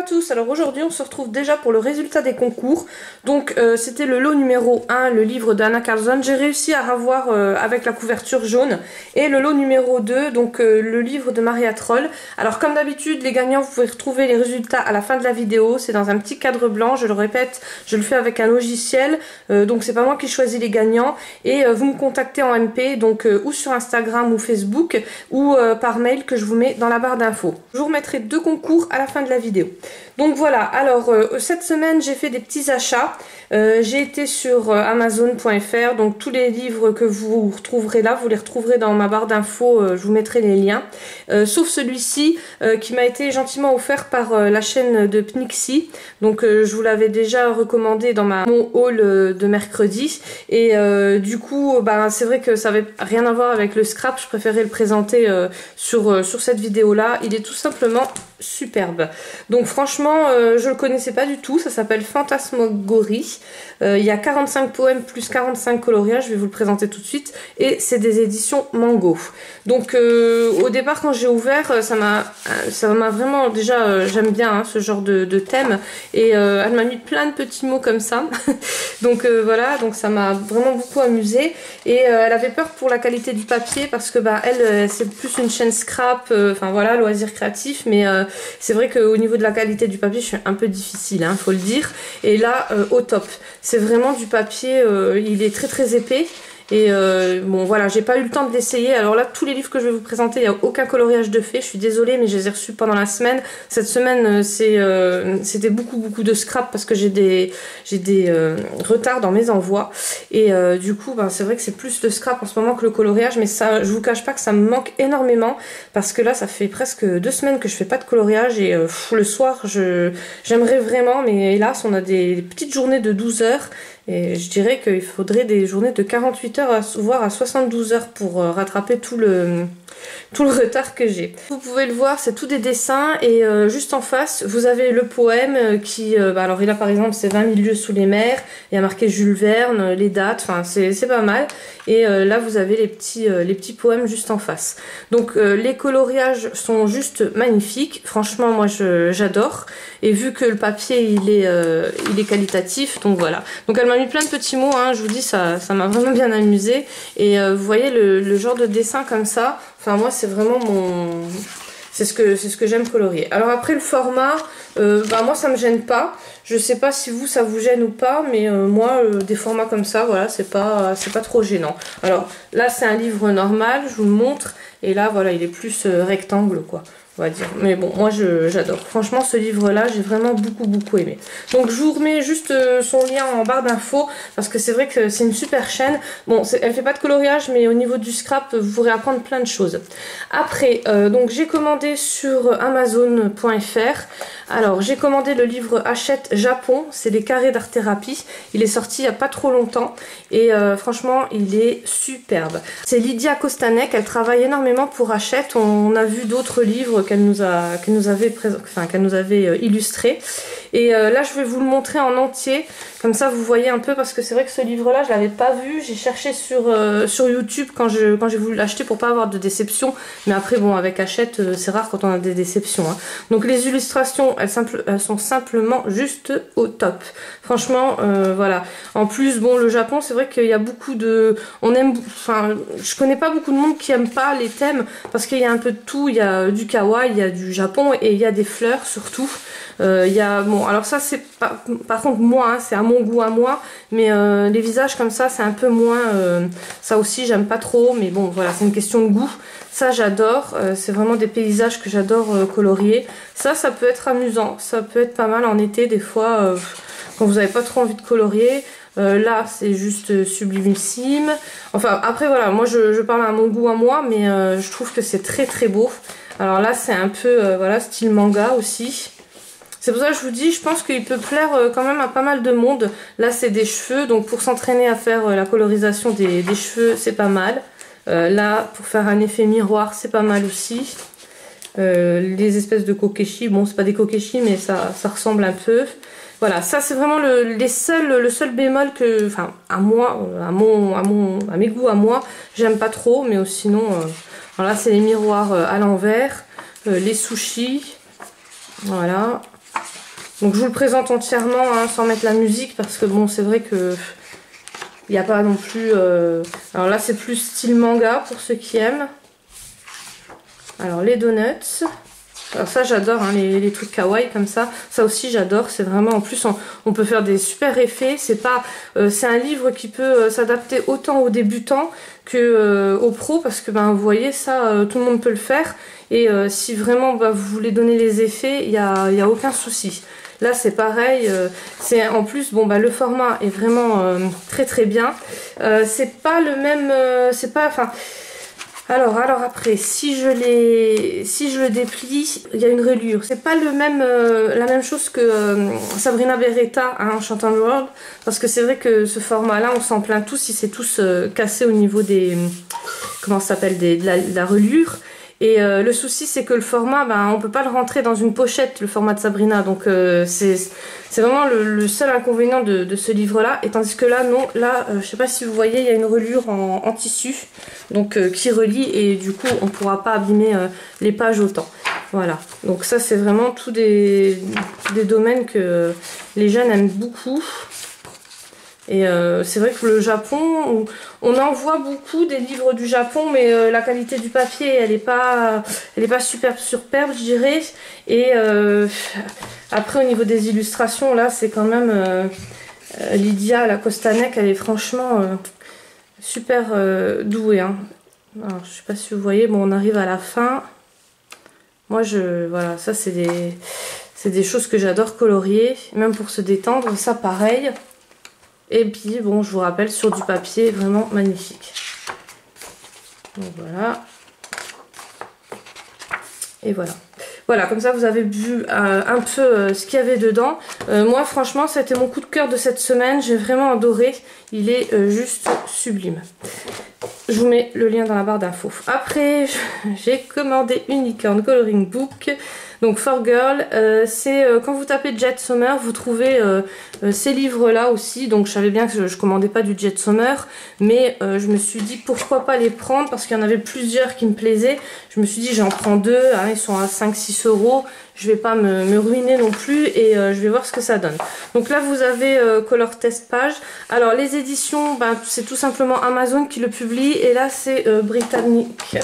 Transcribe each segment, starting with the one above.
Bonjour à tous, alors aujourd'hui on se retrouve déjà pour le résultat des concours. Donc c'était le lot numéro 1, le livre d'Anna Carlson. J'ai réussi à avoir avec la couverture jaune. Et le lot numéro 2, donc le livre de Maria Troll. Alors comme d'habitude les gagnants, vous pouvez retrouver les résultats à la fin de la vidéo. C'est dans un petit cadre blanc, je le répète, je le fais avec un logiciel. Donc c'est pas moi qui choisis les gagnants. Et vous me contactez en MP, donc ou sur Instagram ou Facebook, ou par mail que je vous mets dans la barre d'infos. Je vous remettrai 2 concours à la fin de la vidéo. Donc voilà, alors cette semaine j'ai fait des petits achats, j'ai été sur Amazon.fr, donc tous les livres que vous retrouverez là, vous les retrouverez dans ma barre d'infos, je vous mettrai les liens, sauf celui-ci qui m'a été gentiment offert par la chaîne de Pnixie, donc je vous l'avais déjà recommandé dans mon haul de mercredi, et du coup c'est vrai que ça n'avait rien à voir avec le scrap, je préférais le présenter sur cette vidéo là, il est tout simplement superbe. Donc franchement je le connaissais pas du tout, ça s'appelle Phantasmagorie, il y a 45 poèmes plus 45 coloriages, je vais vous le présenter tout de suite, et c'est des éditions Mango. Donc au départ quand j'ai ouvert, ça m'a vraiment, déjà j'aime bien ce genre de thème, et elle m'a mis plein de petits mots comme ça. Donc voilà, donc ça m'a vraiment beaucoup amusée, et elle avait peur pour la qualité du papier parce que elle c'est plus une chaîne scrap, enfin voilà, loisir créatif, mais c'est vrai qu'au niveau de la qualité du papier je suis un peu difficile, hein, faut le dire, et là au top, c'est vraiment du papier, il est très épais. Et bon voilà, j'ai pas eu le temps de l'essayer. Alors là, tous les livres que je vais vous présenter, il n'y a aucun coloriage de fait. Je suis désolée, mais je les ai reçus pendant la semaine. Cette semaine, c'était beaucoup de scrap parce que j'ai des retards dans mes envois. Et du coup, c'est vrai que c'est plus le scrap en ce moment que le coloriage. Mais ça, je vous cache pas que ça me manque énormément parce que là, ça fait presque 2 semaines que je fais pas de coloriage. Et le soir, j'aimerais vraiment, mais hélas, on a des petites journées de 12 heures. Et je dirais qu'il faudrait des journées de 48 heures, voire à 72 heures pour rattraper tout le retard que j'ai. Vous pouvez le voir, c'est tout des dessins, et juste en face, vous avez le poème qui... alors il a par exemple, c'est 20 000 lieues sous les mers, il y a marqué Jules Verne, les dates, enfin c'est pas mal. Et là, vous avez les petits poèmes juste en face. Donc les coloriages sont juste magnifiques, franchement moi j'adore. Et vu que le papier il est qualitatif, donc voilà. Donc elle m'a mis plein de petits mots, hein, je vous dis, ça m'a vraiment bien amusé. Et vous voyez le genre de dessin comme ça, enfin moi c'est vraiment c'est ce que j'aime colorier. Alors après le format, moi ça me gêne pas. Je sais pas si vous ça vous gêne ou pas, mais moi des formats comme ça, voilà, c'est pas trop gênant. Alors là c'est un livre normal, je vous le montre, et là voilà il est plus rectangle quoi, on va dire. Mais bon, moi j'adore. Franchement, ce livre-là, j'ai vraiment beaucoup aimé. Donc je vous remets juste son lien en barre d'infos, parce que c'est vrai que c'est une super chaîne. Bon, elle fait pas de coloriage, mais au niveau du scrap, vous pourrez apprendre plein de choses. Après, donc j'ai commandé sur Amazon.fr. Alors, j'ai commandé le livre Hachette Japon, c'est les carrés d'art thérapie. Il est sorti il n'y a pas trop longtemps, et franchement, il est superbe. C'est Lydia Kostanek, elle travaille énormément pour Hachette. On a vu d'autres livres qu'elle nous avait illustré, et là je vais vous le montrer en entier, comme ça vous voyez un peu, parce que c'est vrai que ce livre là je l'avais pas vu, j'ai cherché sur YouTube quand j'ai voulu l'acheter pour pas avoir de déception, mais après bon, avec Hachette c'est rare quand on a des déceptions, hein. Donc les illustrations elles sont simplement juste au top, franchement voilà. En plus bon, le Japon, c'est vrai qu'il y a beaucoup de, je connais pas beaucoup de monde qui aime pas les thèmes, parce qu'il y a un peu de tout, il y a du kawaii, il y a du Japon, et il y a des fleurs surtout. Bon, alors ça c'est pas, par contre moi, hein, c'est à mon goût à moi, mais les visages comme ça c'est un peu moins, ça aussi j'aime pas trop, mais bon voilà, c'est une question de goût. Ça j'adore, c'est vraiment des paysages que j'adore colorier. Ça peut être amusant, ça peut être pas mal en été des fois, quand vous n'avez pas trop envie de colorier. Là c'est juste sublimissime. Enfin après voilà, moi je parle à mon goût à moi, mais je trouve que c'est très beau. Alors là c'est un peu voilà, style manga aussi. C'est pour ça que je vous dis, je pense qu'il peut plaire quand même à pas mal de monde. Là c'est des cheveux, donc pour s'entraîner à faire la colorisation des cheveux, c'est pas mal. Là pour faire un effet miroir, c'est pas mal aussi. Les espèces de kokeshi, bon c'est pas des kokeshi, mais ça ressemble un peu. Voilà, ça c'est vraiment le seul bémol que, enfin à moi, à mes goûts à moi, j'aime pas trop, mais sinon, voilà, c'est les miroirs à l'envers, les sushis, voilà. Donc je vous le présente entièrement hein, sans mettre la musique parce que bon c'est vrai que il n'y a pas non plus... Alors là c'est plus style manga pour ceux qui aiment. Alors les donuts. Alors ça j'adore hein, les trucs kawaii comme ça. Ça aussi j'adore. C'est vraiment en plus on peut faire des super effets. C'est pas c'est un livre qui peut s'adapter autant aux débutants que aux pros parce que ben vous voyez ça tout le monde peut le faire. Et si vraiment bah, vous voulez donner les effets, il y a aucun souci. Là c'est pareil, c'est en plus bon bah le format est vraiment très très bien. C'est pas le même, c'est pas, enfin. Alors après si je le déplie, il y a une reliure. C'est pas le même, la même chose que Sabrina Beretta hein, Enchanted World parce que c'est vrai que ce format-là on s'en plaint tous, il s'est tous cassé au niveau des comment ça s'appelle de la reliure. Et le souci c'est que le format, ben, on peut pas le rentrer dans une pochette, le format de Sabrina, donc c'est vraiment le seul inconvénient de ce livre là, et tandis que là non, là je sais pas si vous voyez, il y a une reliure en tissu, donc qui relie et du coup on pourra pas abîmer les pages autant. Voilà, donc ça c'est vraiment tous des domaines que les jeunes aiment beaucoup. Et c'est vrai que le Japon, on en voit beaucoup des livres du Japon, mais la qualité du papier, elle est pas superbe, je dirais. Et après, au niveau des illustrations, là, c'est quand même Lydia, la Kostanek, elle est franchement super douée. Hein. Alors, je sais pas si vous voyez, bon, on arrive à la fin. Moi, voilà, ça, c'est des choses que j'adore colorier, même pour se détendre, ça, pareil. Et puis bon, je vous rappelle, sur du papier vraiment magnifique. Donc voilà. Et voilà. Voilà, comme ça vous avez vu un peu ce qu'il y avait dedans. Moi franchement, c'était mon coup de cœur de cette semaine. J'ai vraiment adoré. Il est juste sublime. Je vous mets le lien dans la barre d'infos. Après, j'ai commandé Unicorn Coloring Book. Donc For Girl, c'est quand vous tapez Jet Summer, vous trouvez ces livres-là aussi. Donc je savais bien que je commandais pas du Jet Summer, mais je me suis dit pourquoi pas les prendre parce qu'il y en avait plusieurs qui me plaisaient. Je me suis dit j'en prends deux, hein, ils sont à 5-6 €. Je vais pas me ruiner non plus et je vais voir ce que ça donne. Donc là vous avez Color Test Page. Alors les éditions, ben, c'est tout simplement Amazon qui le publie et là c'est britannique.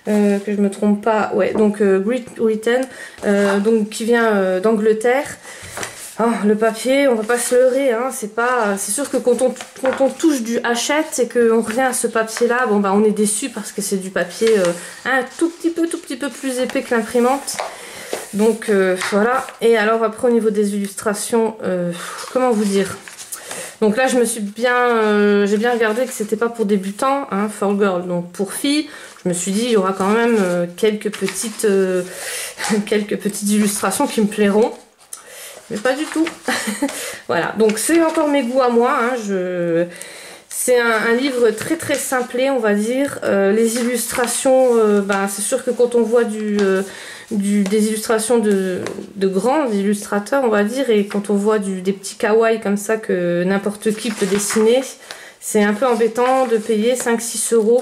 Que je me trompe pas, ouais, donc Great Britain, donc qui vient d'Angleterre. Oh, le papier, on va pas se leurrer, hein, c'est sûr que quand on touche du Hachette et qu'on revient à ce papier là, bon bah on est déçu parce que c'est du papier un tout petit peu plus épais que l'imprimante. Donc voilà. Et alors après au niveau des illustrations, comment vous dire? Donc là je me suis j'ai bien regardé que c'était pas pour débutants, hein, For Girl, donc pour filles. Je me suis dit il y aura quand même quelques petites illustrations qui me plairont. Mais pas du tout. Voilà, donc c'est encore mes goûts à moi. Hein, c'est un livre très très simplé, on va dire. Les illustrations, bah, c'est sûr que quand on voit des illustrations de grands illustrateurs, on va dire, et quand on voit des petits kawaii comme ça que n'importe qui peut dessiner, c'est un peu embêtant de payer 5-6 €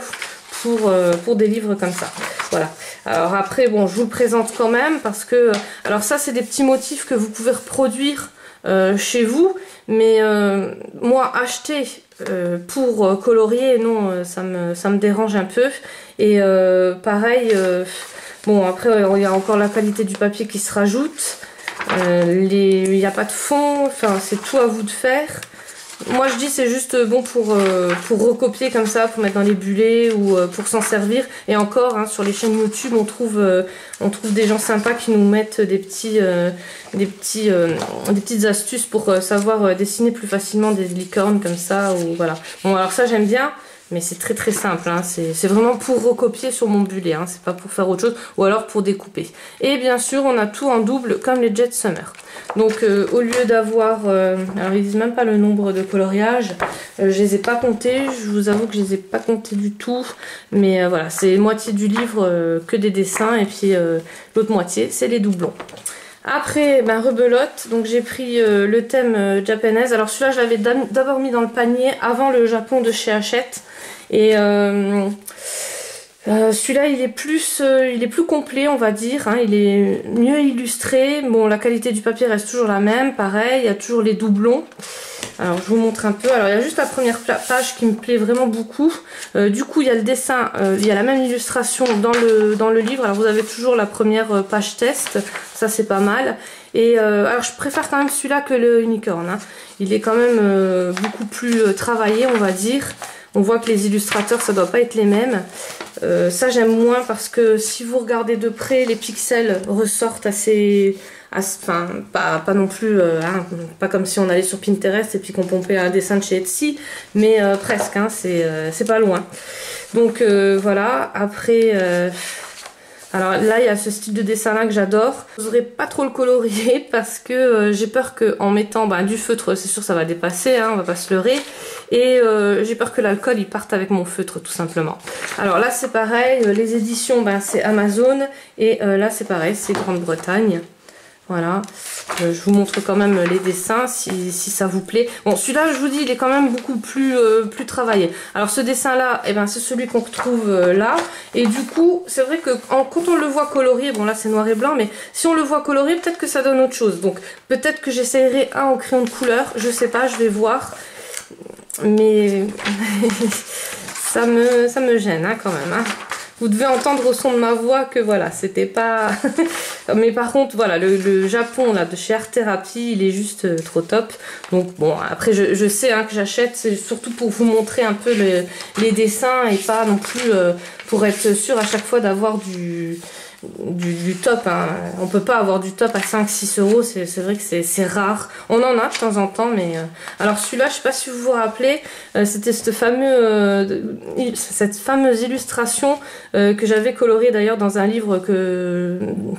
pour des livres comme ça. Voilà. Alors après, bon, je vous le présente quand même parce que... Alors ça, c'est des petits motifs que vous pouvez reproduire chez vous. Mais moi, acheter pour colorier, non, ça me dérange un peu. Et pareil, bon, après, il y a encore la qualité du papier qui se rajoute. Il n'y a pas de fond, enfin, c'est tout à vous de faire. Moi je dis c'est juste bon pour recopier comme ça, pour mettre dans les bullets ou pour s'en servir. Et encore hein, sur les chaînes YouTube on trouve des gens sympas qui nous mettent des petites astuces pour savoir dessiner plus facilement des licornes comme ça ou voilà. Bon alors ça j'aime bien. Mais c'est très très simple, hein. C'est vraiment pour recopier sur mon bullet, hein. C'est pas pour faire autre chose, ou alors pour découper. Et bien sûr, on a tout en double, comme les Jet Summer. Donc au lieu d'avoir, alors ils disent même pas le nombre de coloriages, je les ai pas comptés, je vous avoue que je les ai pas comptés du tout. Mais voilà, c'est moitié du livre que des dessins, et puis l'autre moitié, c'est les doublons. Après, ben rebelote, donc j'ai pris le thème japonaise. Alors celui-là, je l'avais d'abord mis dans le panier avant le Japon de chez Hachette. Et Celui-là, il est plus complet, on va dire, hein, il est mieux illustré. Bon, la qualité du papier reste toujours la même, pareil, il y a toujours les doublons. Alors, je vous montre un peu. Alors, il y a juste la première page qui me plaît vraiment beaucoup. Du coup, il y a le dessin, il y a la même illustration dans le livre. Alors, vous avez toujours la première page test, ça c'est pas mal. Et alors, je préfère quand même celui-là que le unicorn, hein. Il est quand même beaucoup plus travaillé, on va dire. On voit que les illustrateurs, ça doit pas être les mêmes. Ça, j'aime moins parce que si vous regardez de près, les pixels ressortent enfin, pas non plus, hein, pas comme si on allait sur Pinterest et puis qu'on pompait un dessin de chez Etsy, mais presque, hein, c'est pas loin. Donc voilà, après... alors là, il y a ce style de dessin là que j'adore. Je n'oserais pas trop le colorier parce que j'ai peur qu'en mettant du feutre, c'est sûr ça va dépasser, hein, on va pas se leurrer. Et j'ai peur que l'alcool il parte avec mon feutre tout simplement. Alors là c'est pareil, les éditions c'est Amazon et là c'est pareil, c'est Grande-Bretagne. Voilà, je vous montre quand même les dessins si ça vous plaît. Bon, celui-là, je vous dis, il est quand même beaucoup plus travaillé. Alors ce dessin-là, c'est celui qu'on retrouve là. Et du coup, c'est vrai que quand on le voit colorié, bon là c'est noir et blanc, mais si on le voit colorié, peut-être que ça donne autre chose. Donc peut-être que j'essayerai un au crayon de couleur, je sais pas, je vais voir. Mais ça me gêne hein, quand même. Hein. Vous devez entendre au son de ma voix que voilà, c'était pas... Mais par contre, voilà, le Japon là, de chez Art Therapy, il est juste trop top. Donc bon, après je sais hein, que j'achète, c'est surtout pour vous montrer un peu les dessins et pas non plus pour être sûr à chaque fois d'avoir du top, hein. On peut pas avoir du top à 5-6 euros, c'est vrai que c'est rare. On en a de temps en temps, mais alors celui-là, je sais pas si vous vous rappelez, c'était cette fameuse illustration que j'avais coloriée d'ailleurs dans un livre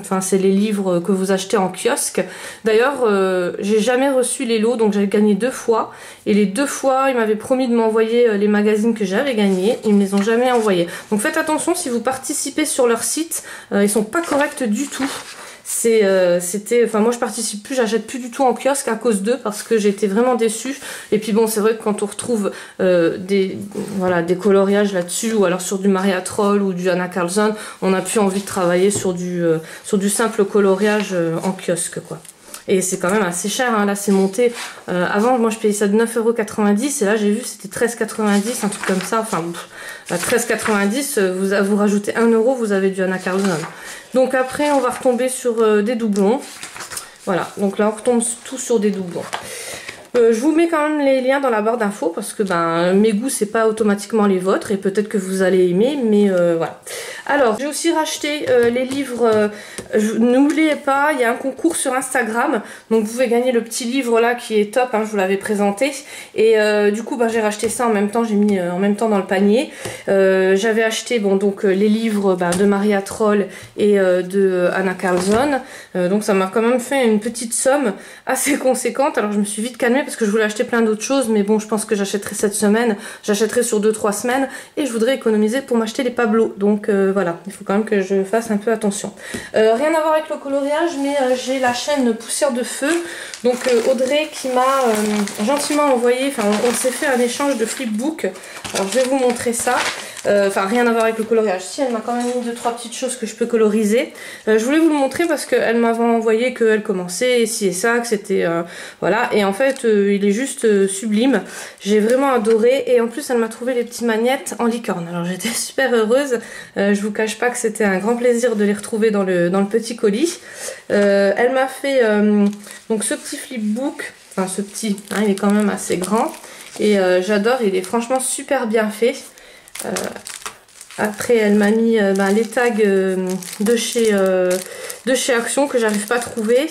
enfin c'est les livres que vous achetez en kiosque. D'ailleurs, j'ai jamais reçu les lots, donc j'ai gagné 2 fois. Et les 2 fois, ils m'avaient promis de m'envoyer les magazines que j'avais gagnés. Ils me les ont jamais envoyés. Donc faites attention si vous participez sur leur site. Ils sont pas corrects du tout. Enfin moi je participe plus, j'achète plus du tout en kiosque à cause d'eux parce que j'étais vraiment déçue. Et puis bon, c'est vrai que quand on retrouve des coloriages là-dessus ou alors sur du Maria Troll ou du Anna Karlsson, on n'a plus envie de travailler sur du simple coloriage en kiosque quoi. Et c'est quand même assez cher, hein. Là c'est monté, avant moi je payais ça de 9,90 € et là j'ai vu c'était 13,90 €, un truc comme ça, enfin à 13,90 € vous rajoutez 1 €, vous avez du Anna Karlsson. Donc après on va retomber sur des doublons, voilà, donc là on retombe tout sur des doublons. Je vous mets quand même les liens dans la barre d'infos parce que mes goûts c'est pas automatiquement les vôtres et peut-être que vous allez aimer, mais voilà. Alors j'ai aussi racheté les livres, n'oubliez pas, il y a un concours sur Instagram, donc vous pouvez gagner le petit livre là qui est top, hein, je vous l'avais présenté, et du coup j'ai racheté ça en même temps, j'ai mis en même temps dans le panier. J'avais acheté les livres de Maria Troll et de Anna Karlsson, donc ça m'a quand même fait une petite somme assez conséquente. Alors je me suis vite calmée parce que je voulais acheter plein d'autres choses, mais bon je pense que j'achèterai cette semaine, j'achèterai sur 2-3 semaines et je voudrais économiser pour m'acheter les Pablo, donc voilà, il faut quand même que je fasse un peu attention. Rien à voir avec le coloriage, mais j'ai la chaîne Poussière de Feu, donc Audrey qui m'a gentiment envoyé, enfin on s'est fait un échange de flipbook, alors je vais vous montrer ça. Enfin rien à voir avec le coloriage, si elle m'a quand même mis 2-3 petites choses que je peux coloriser. Je voulais vous le montrer parce qu'elle m'avait envoyé qu'elle commençait et ci et ça, que c'était voilà, et en fait il est juste sublime, j'ai vraiment adoré, et en plus elle m'a trouvé les petites magnettes en licorne, alors j'étais super heureuse. Je vous cache pas que c'était un grand plaisir de les retrouver dans le petit colis. Elle m'a fait donc ce petit flipbook, enfin ce petit, hein, il est quand même assez grand et j'adore, il est franchement super bien fait. Après elle m'a mis les tags de chez Action que j'arrive pas à trouver.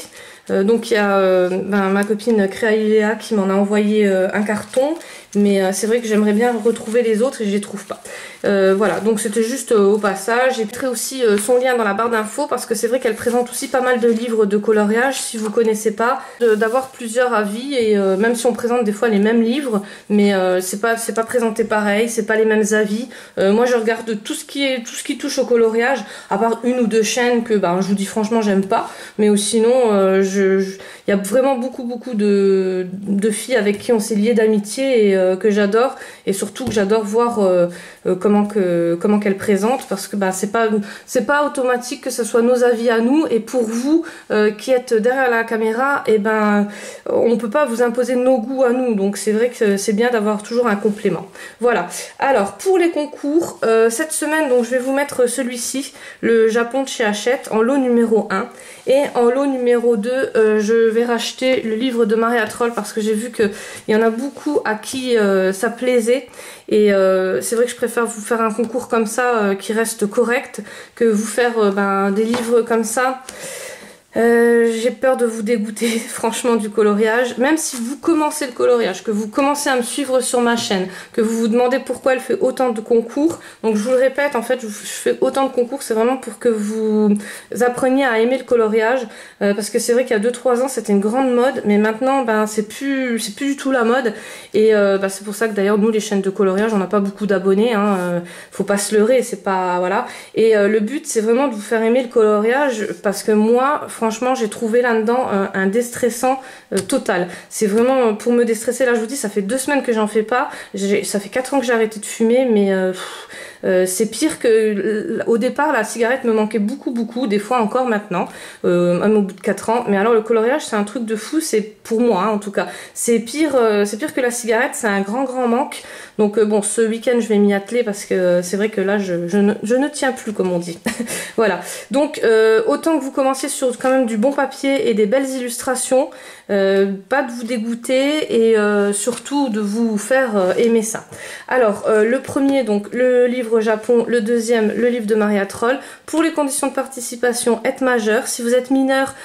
Donc il y a ma copine Créailea qui m'en a envoyé un carton, mais c'est vrai que j'aimerais bien retrouver les autres et je les trouve pas. Voilà, donc c'était juste au passage. J'ai mettrai aussi son lien dans la barre d'infos parce que c'est vrai qu'elle présente aussi pas mal de livres de coloriage si vous connaissez pas, d'avoir plusieurs avis, et même si on présente des fois les mêmes livres, mais c'est pas présenté pareil, c'est pas les mêmes avis. Moi je regarde tout ce qui touche au coloriage, à part une ou deux chaînes que je vous dis franchement j'aime pas, mais sinon y a vraiment beaucoup de filles avec qui on s'est lié d'amitié et que j'adore, et surtout que j'adore voir comment qu'elles présentent, parce que c'est pas automatique que ce soit nos avis à nous, et pour vous qui êtes derrière la caméra, et on peut pas vous imposer nos goûts à nous, donc c'est vrai que c'est bien d'avoir toujours un complément. Voilà. Alors pour les concours, cette semaine donc je vais vous mettre celui-ci, le Japon de chez Hachette, en lot numéro 1, et en lot numéro 2 je vais racheter le livre de Maria Troll, parce que j'ai vu qu'il y en a beaucoup à qui ça plaisait, et c'est vrai que je préfère vous faire un concours comme ça qui reste correct, que vous faire des livres comme ça. J'ai peur de vous dégoûter franchement du coloriage, même si vous commencez le coloriage, que vous commencez à me suivre sur ma chaîne, que vous vous demandez pourquoi elle fait autant de concours. Donc je vous le répète, en fait je fais autant de concours, c'est vraiment pour que vous appreniez à aimer le coloriage, parce que c'est vrai qu'il y a 2-3 ans c'était une grande mode, mais maintenant c'est plus du tout la mode, et c'est pour ça que d'ailleurs nous les chaînes de coloriage on n'a pas beaucoup d'abonnés, faut pas se leurrer, c'est pas, voilà, et le but c'est vraiment de vous faire aimer le coloriage, parce que moi franchement j'ai trouvé là-dedans un déstressant total. C'est vraiment pour me déstresser. Là je vous dis, ça fait 2 semaines que j'en fais pas, ça fait 4 ans que j'ai arrêté de fumer, mais c'est pire que au départ. La cigarette me manquait beaucoup, des fois encore maintenant, même au bout de 4 ans, mais alors le coloriage c'est un truc de fou, c'est pour moi en tout cas, c'est pire que la cigarette, c'est un grand manque. Donc bon, ce week-end je vais m'y atteler, parce que c'est vrai que là je ne tiens plus, comme on dit. Voilà, donc autant que vous commenciez sur quand même du bon papier et des belles illustrations, pas de vous dégoûter, et surtout de vous faire aimer ça. Alors le premier, donc le livre Japon, le deuxième le livre de Maria Troll. Pour les conditions de participation, être majeur. Si vous êtes mineur,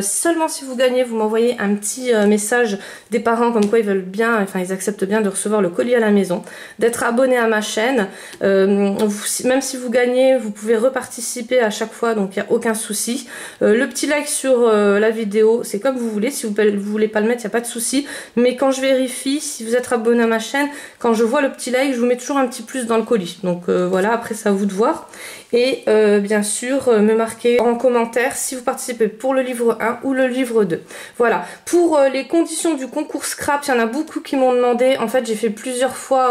seulement si vous gagnez, vous m'envoyez un petit message des parents comme quoi ils veulent bien, enfin ils acceptent bien de recevoir le colis à la maison, d'être abonné à ma chaîne, même si vous gagnez vous pouvez reparticiper à chaque fois, donc il n'y a aucun souci. Le petit like sur la vidéo, c'est comme vous voulez, si vous voulez pas le mettre, il n'y a pas de souci, mais quand je vérifie si vous êtes abonné à ma chaîne, quand je vois le petit like, je vous mets toujours un petit plus dans le colis, donc voilà, après c'est à vous de voir. Et bien sûr me marquer en commentaire si vous participez pour le livre 1 ou le livre 2. Voilà, pour les conditions du concours scrap, il y en a beaucoup qui m'ont demandé. En fait j'ai fait plusieurs fois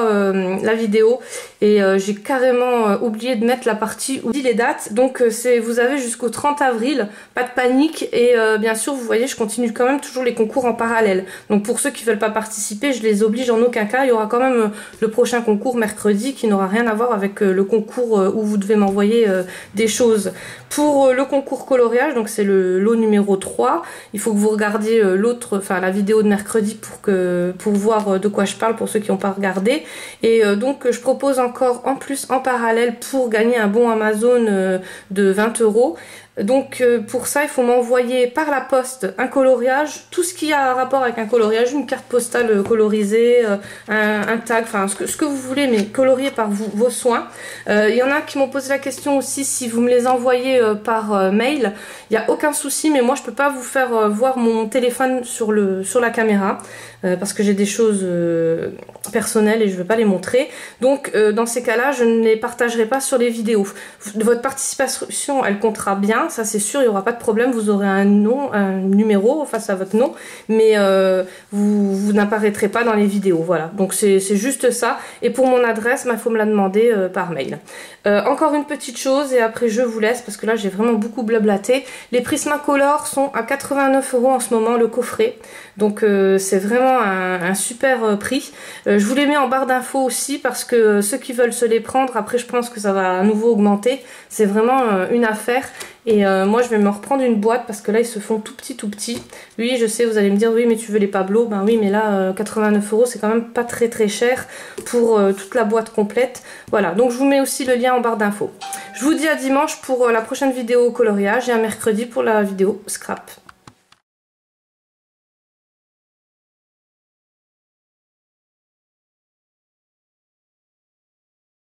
la vidéo, et j'ai carrément oublié de mettre la partie où dit les dates, donc vous avez jusqu'au 30 avril, pas de panique, et bien sûr vous voyez je continue quand même toujours les concours en parallèle, donc pour ceux qui veulent pas participer je les oblige en aucun cas. Il y aura quand même le prochain concours mercredi qui n'aura rien à voir avec le concours où vous devez m'envoyer des choses. Pour le concours coloriage, donc c'est le lot numéro 3, il faut que vous regardiez la vidéo de mercredi pour voir de quoi je parle, pour ceux qui n'ont pas regardé. Et donc je propose encore en plus en parallèle, pour gagner un bon Amazon de 20 €. Donc pour ça il faut m'envoyer par la poste un coloriage, tout ce qui a un rapport avec un coloriage, une carte postale colorisée, un tag, enfin ce que vous voulez, mais colorié par vos soins. Il y en a qui m'ont posé la question aussi si vous me les envoyez par mail, il n'y a aucun souci, mais moi je peux pas vous faire voir mon téléphone sur la caméra, parce que j'ai des choses personnelles et je ne veux pas les montrer. Donc dans ces cas-là je ne les partagerai pas sur les vidéos. Votre participation elle comptera bien, ça c'est sûr, il n'y aura pas de problème, vous aurez un nom, un numéro face à votre nom, mais vous n'apparaîtrez pas dans les vidéos, voilà. Donc c'est juste ça, et pour mon adresse, il faut me la demander par mail. Encore une petite chose, et après je vous laisse, parce que là j'ai vraiment beaucoup blablaté. Les Prismacolor sont à 89 € en ce moment, le coffret, donc c'est vraiment un super prix. Je vous les mets en barre d'infos aussi, parce que ceux qui veulent se les prendre, après je pense que ça va à nouveau augmenter, c'est vraiment une affaire. Et moi je vais me reprendre une boîte, parce que là ils se font tout petits. Oui je sais, vous allez me dire oui mais tu veux les Pablo, ben oui mais là 89 € c'est quand même pas très cher pour toute la boîte complète. Voilà, donc je vous mets aussi le lien en barre d'infos. Je vous dis à dimanche pour la prochaine vidéo coloriage, et à mercredi pour la vidéo scrap.